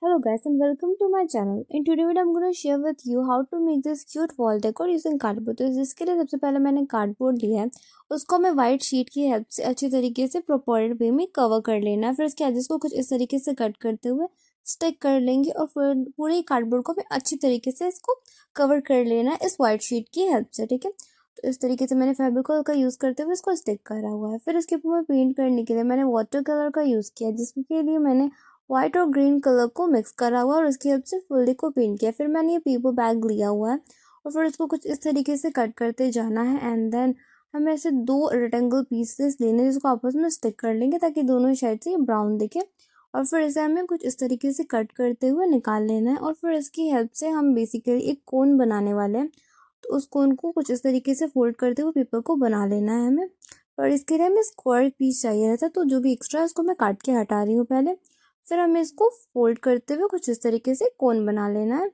Hello guys and welcome to my channel. In today video I'm going to share with you how to make this cute wall decor using cardboard. तो इसके लिए सबसे पहले मैंने cardboard लिया है, उसको मैं वाइट शीट की हेल्प से अच्छी तरीके से प्रोपोर्टेड वे में कवर कर लेना है। फिर इसके एजेस को कुछ इस तरीके से कट करते हुए स्टिक कर लेंगे और फिर पूरे कार्डबोर्ड को मैं अच्छी तरीके से इसको कवर कर लेना है इस वाइट शीट की हेल्प से। ठीक है, तो इस तरीके से मैंने फेविकोल का यूज़ करते हुए इसको स्टिक करा हुआ है। फिर इसके ऊपर मैं पेंट करने के लिए मैंने वाटर कलर का यूज़ किया, जिसके लिए मैंने व्हाइट और ग्रीन कलर को मिक्स करा हुआ और उसकी हेल्प से फुल्ली को पेंट किया। फिर मैंने ये पेपर बैग लिया हुआ है और फिर इसको कुछ इस तरीके से कट करते जाना है एंड देन हमें ऐसे दो रेक्टेंगल पीसेस लेने जिसको आपस में स्टिक कर लेंगे ताकि दोनों साइड से ये ब्राउन दिखे और फिर इसे हमें कुछ इस तरीके से कट करते हुए निकाल लेना है। और फिर इसकी हेल्प से हम बेसिकली एक कोन बनाने वाले हैं, तो उस कोन को कुछ इस तरीके से फोल्ड करते हुए पेपर को बना लेना है हमें। और इसके लिए हमें स्क्वायर पीस चाहिए रहता है, तो जो भी एक्स्ट्रा है उसको मैं काट के हटा रही हूँ पहले। फिर हमें इसको फोल्ड करते हुए कुछ इस तरीके से कोन बना लेना है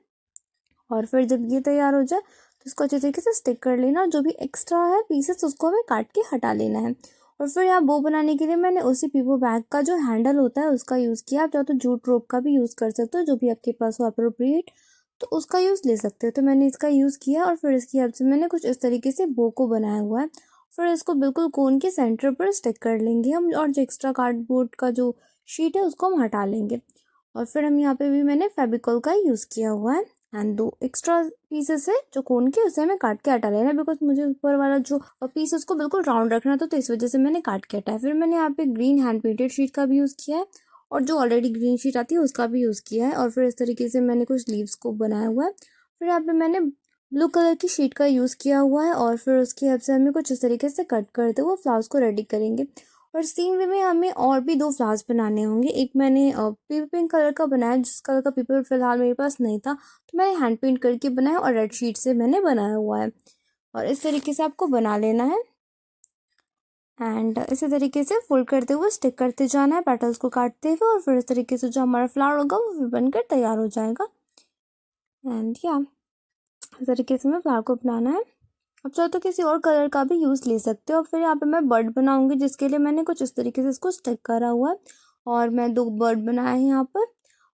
और फिर जब ये तैयार हो जाए तो इसको अच्छे तरीके से स्टिक कर लेना और जो भी एक्स्ट्रा है पीसेस उसको हमें काट के हटा लेना है। और फिर यहाँ बो बनाने के लिए मैंने उसी पेपर बैग का जो हैंडल होता है उसका यूज़ किया। आप चाहो तो जूट रोप का भी यूज़ कर सकते हो, जो भी आपके पास हो अप्रोप्रिएट, तो उसका यूज़ ले सकते हो। तो मैंने इसका यूज़ किया और फिर इसकी हेल्प से मैंने कुछ इस तरीके से बो को बनाया हुआ है। फिर इसको बिल्कुल कोन के सेंटर पर स्टिक कर लेंगे हम और जो एक्स्ट्रा कार्डबोर्ड का जो शीट है उसको हम हटा लेंगे। और फिर हम यहाँ पे भी मैंने फेविकोल का यूज़ किया हुआ है एंड दो एक्स्ट्रा पीसेस है जो कोन के उसे हमें काट के हटा लेना है, बिकॉज मुझे ऊपर वाला जो पीस उसको बिल्कुल राउंड रखना था, तो इस वजह से मैंने काट के हटाया। फिर मैंने यहाँ पे ग्रीन हैंड पेंटेड शीट का भी यूज़ किया है और जो ऑलरेडी ग्रीन शीट आती है उसका भी यूज़ किया है। और फिर इस तरीके से मैंने कुछ लीव्स को बनाया हुआ है। फिर यहाँ पे मैंने ब्लू कलर की शीट का यूज़ किया हुआ है और फिर उसकी हेल्प से हमें कुछ इस तरीके से कट करते हुए फ्लावर्स को रेडी करेंगे। और सेम वे में हमें और भी दो फ्लावर्स बनाने होंगे। एक मैंने पेपर पिंक कलर का बनाया, जिस कलर का पेपर फिलहाल मेरे पास नहीं था, तो मैंने हैंड पेंट करके बनाया और रेड शीट से मैंने बनाया हुआ है। और इस तरीके से आपको बना लेना है एंड इसी तरीके से फोल्ड करते हुए स्टिक करते जाना है पेटल्स को काटते हुए और फिर इस तरीके से जो हमारा फ्लावर होगा वो फिर बनकर तैयार हो जाएगा। एंड या इस तरीके से हमें फ्लावर को बनाना है। अब चाहो तो किसी और कलर का भी यूज़ ले सकते हो। फिर यहाँ पे मैं बर्ड बनाऊंगी, जिसके लिए मैंने कुछ इस तरीके से इसको स्टिक करा हुआ है और मैं दो बर्ड बनाए हैं यहाँ पर।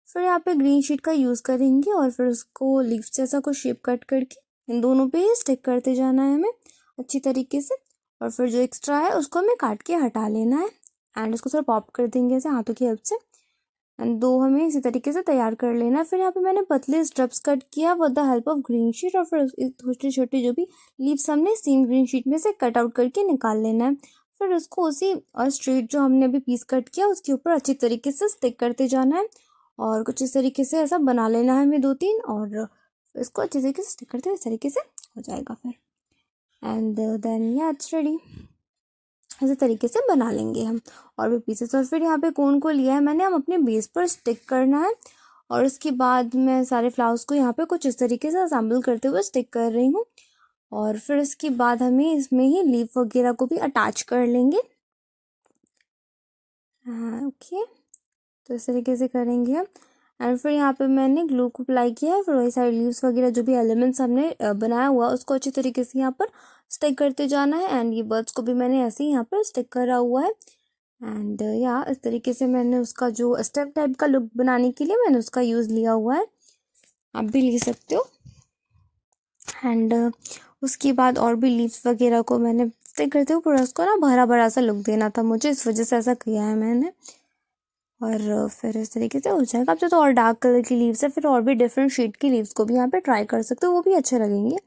फिर यहाँ पे ग्रीन शीट का यूज़ करेंगे और फिर उसको लीफ जैसा कुछ शेप कट करके इन दोनों पे स्टिक करते जाना है हमें अच्छी तरीके से। और फिर जो एक्स्ट्रा है उसको हमें काट के हटा लेना है एंड उसको थोड़ा पॉप कर देंगे ऐसे हाथों की हेल्प से एंड दो हमें इसी तरीके से तैयार कर लेना है। फिर यहाँ पे मैंने पतले स्ट्रिप्स कट किया with the help of green sheet और फिर छोटे छोटे जो भी लीव्स हमने सेम ग्रीन शीट में से कट आउट करके निकाल लेना है। फिर उसको उसी स्ट्रेट जो हमने अभी पीस कट किया उसके ऊपर अच्छी तरीके से स्टिक करते जाना है और कुछ इस तरीके से ऐसा बना लेना है हमें दो तीन और इसको अच्छी तरीके से स्टिक करते इस तरीके से हो जाएगा फिर एंड देन या इट्स रेडी। इसी तरीके से बना लेंगे हम और भी पीसेस। और फिर यहाँ पे कोन को लिया है मैंने, हम अपने बेस पर स्टिक करना है और उसके बाद मैं सारे फ्लावर्स को यहाँ पे कुछ इस तरीके से असेंबल करते हुए स्टिक कर रही हूँ और फिर इसके बाद हमें इसमें ही लीफ वगैरह को भी अटैच कर लेंगे। हाँ ओके, तो इस तरीके से करेंगे हम एंड फिर यहाँ पे मैंने ग्लू को अप्लाई किया है। फिर वही सारे लीव्स वगैरह जो भी एलिमेंट्स हमने बनाया हुआ उसको अच्छी तरीके से यहाँ पर स्टिक करते जाना है एंड ये बर्ड्स को भी मैंने ऐसे ही यहाँ पर स्टिक करा हुआ है एंड या इस तरीके से मैंने उसका जो स्टेप टाइप का लुक बनाने के लिए मैंने उसका यूज़ लिया हुआ है, आप भी ले सकते हो। एंड उसके बाद और भी लीव्स वगैरह को मैंने स्टिक करते हुए पूरा उसको ना भरा भरा सा लुक देना था मुझे, इस वजह से ऐसा किया है मैंने। और फिर इस तरीके से हो जाएगा। अब तो और डार्क कलर की लीव्स है, फिर और भी डिफरेंट शेड की लीव्स को भी यहाँ पे ट्राई कर सकते हो, वो भी अच्छे लगेंगे।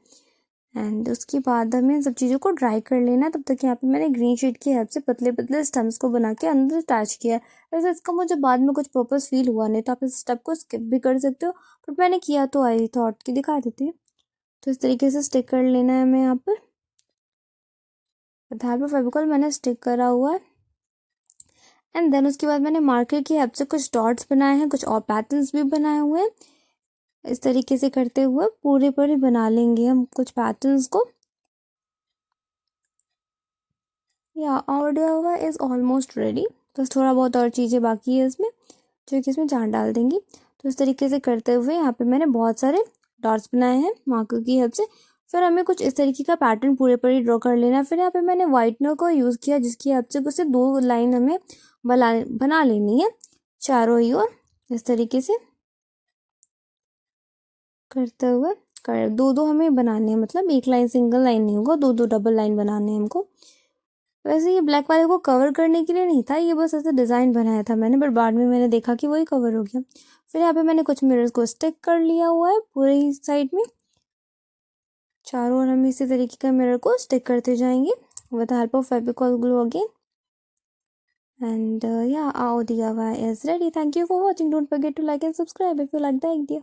एंड उसके बाद हमें इन सब चीज़ों को ड्राई कर लेना है। तब तक यहाँ पे मैंने ग्रीन शीट की हेल्प से पतले पतले स्टम्स को बना के अंदर अटैच किया है। वैसे इसका मुझे बाद में कुछ पर्पस फील हुआ नहीं, तो आप इस स्टेप को स्किप भी कर सकते हो, बट मैंने किया तो आई थॉट कि दिखा देती है। तो इस तरीके से स्टिक कर लेना है हमें यहाँ पर। आधार पर फेविकॉल मैंने स्टिक करा हुआ है एंड देन उसके बाद मैंने मार्कर की हेल्प से कुछ डॉट्स बनाए हैं, कुछ और पैटर्न्स भी बनाए हुए हैं। इस तरीके से करते हुए पूरे पर ही बना लेंगे हम कुछ पैटर्न्स को। या ऑडियो इज़ ऑलमोस्ट रेडी, बस थोड़ा बहुत और चीज़ें बाकी है इसमें जो कि इसमें जान डाल देंगी। तो इस तरीके से करते हुए यहाँ पे मैंने बहुत सारे डॉट्स बनाए हैं मार्कर की हेल्प से। फिर हमें कुछ इस तरीके का पैटर्न पूरे पर ही ड्रॉ कर लेना है। फिर यहाँ पे मैंने वाइटनर को यूज़ किया, जिसकी हेल्प से उससे दो लाइन हमें बना लेनी है चारों ही ओर इस तरीके से। करते हुए कर दो दो हमें बनाने हैं, मतलब एक लाइन सिंगल लाइन नहीं होगा, दो दो डबल लाइन बनाने हैं हमको। वैसे ये ब्लैक वाले को कवर करने के लिए नहीं था, ये बस ऐसे डिज़ाइन बनाया था मैंने, बट बाद में मैंने देखा कि वही कवर हो गया। फिर यहाँ पे मैंने कुछ मिरर्स को स्टिक कर लिया हुआ है पूरे ही साइड में, चारों ओर हम इसी तरीके का मिरर को स्टिक करते जाएंगे with help of Fevicol glue again. And yeah, our DIY is ready. Thank you for watching. Don't forget to like and subscribe if you like the idea.